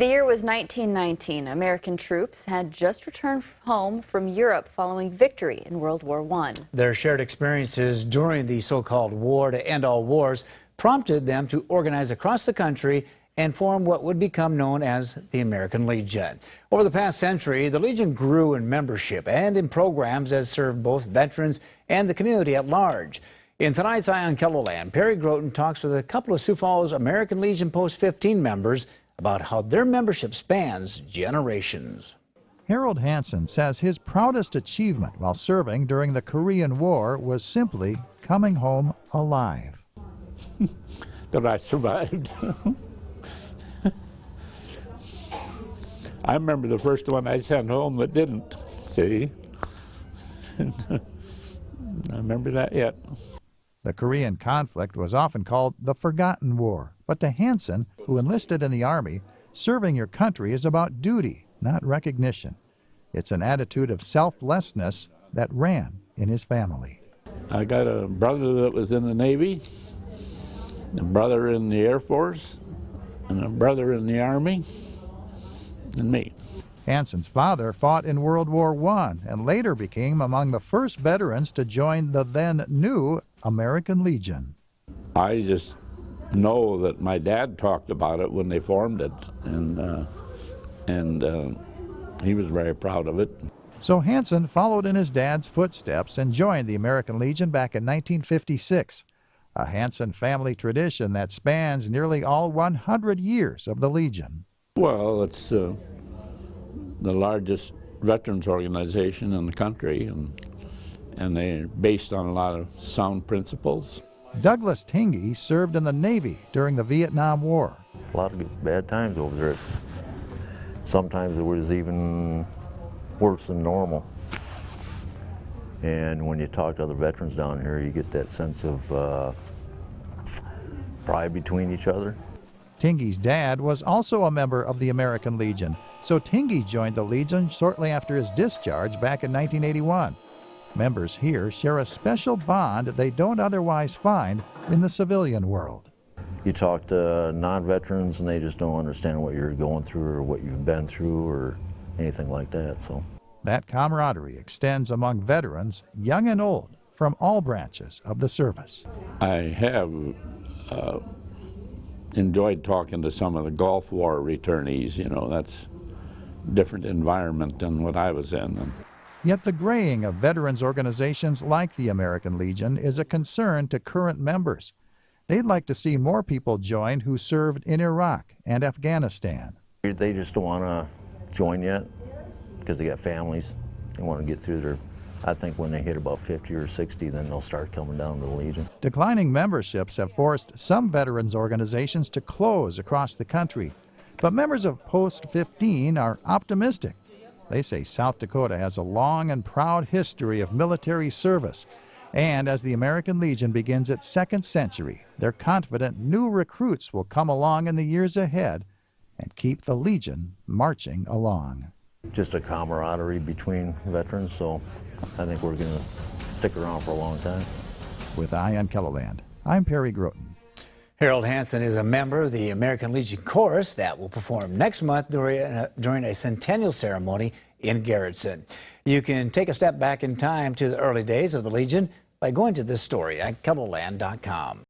The year was 1919. American troops had just returned home from Europe following victory in World War I. Their shared experiences during the so-called war to end all wars prompted them to organize across the country and form what would become known as the American Legion. Over the past century, the Legion grew in membership and in programs that served both veterans and the community at large. In tonight's Eye on KELOLAND, Perry Groten talks with a couple of Sioux Falls American Legion Post 15 members about how their membership spans generations. Harold Hansen says his proudest achievement while serving during the Korean War was simply coming home alive. That I survived. I remember the first one I sent home that didn't, see? I remember that yet. The Korean conflict was often called the Forgotten War, but to Hansen, who enlisted in the Army, serving your country is about duty, not recognition. It's an attitude of selflessness that ran in his family. I got a brother that was in the Navy, a brother in the Air Force, and a brother in the Army, and me. Hansen's father fought in World War I and later became among the first veterans to join the then new American Legion. I just know that my dad talked about it when they formed it, and he was very proud of it. So Hansen followed in his dad's footsteps and joined the American Legion back in 1956, a Hansen family tradition that spans nearly all 100 years of the Legion. Well, it's the largest veterans organization in the country, and they're based on a lot of sound principles. Douglas Tingey served in the Navy during the Vietnam War. A lot of bad times over there. Sometimes it was even worse than normal. And when you talk to other veterans down here, you get that sense of pride between each other. Tingey's dad was also a member of the American Legion, so Tingey joined the Legion shortly after his discharge back in 1981. Members here share a special bond they don't otherwise find in the civilian world. You talk to non-veterans and they just don't understand what you're going through or what you've been through or anything like that. So that camaraderie extends among veterans, young and old, from all branches of the service. I have enjoyed talking to some of the Gulf War returnees. You know, that's a different environment than what I was in. Yet the graying of veterans organizations like the American Legion is a concern to current members. They'd like to see more people join who served in Iraq and Afghanistan. They just don't want to join yet because they got families. They want to get through their, I think when they hit about 50 or 60, then they'll start coming down to the Legion. Declining memberships have forced some veterans organizations to close across the country. But members of Post 15 are optimistic. They say South Dakota has a long and proud history of military service. And as the American Legion begins its second century, they're confident new recruits will come along in the years ahead and keep the Legion marching along. Just a camaraderie between veterans, so I think we're going to stick around for a long time. With Eye on KELOLAND, I'm Perry Groten. Harold Hansen is a member of the American Legion Chorus that will perform next month during a centennial ceremony in Garrettson. You can take a step back in time to the early days of the Legion by going to this story at KELOLAND.com.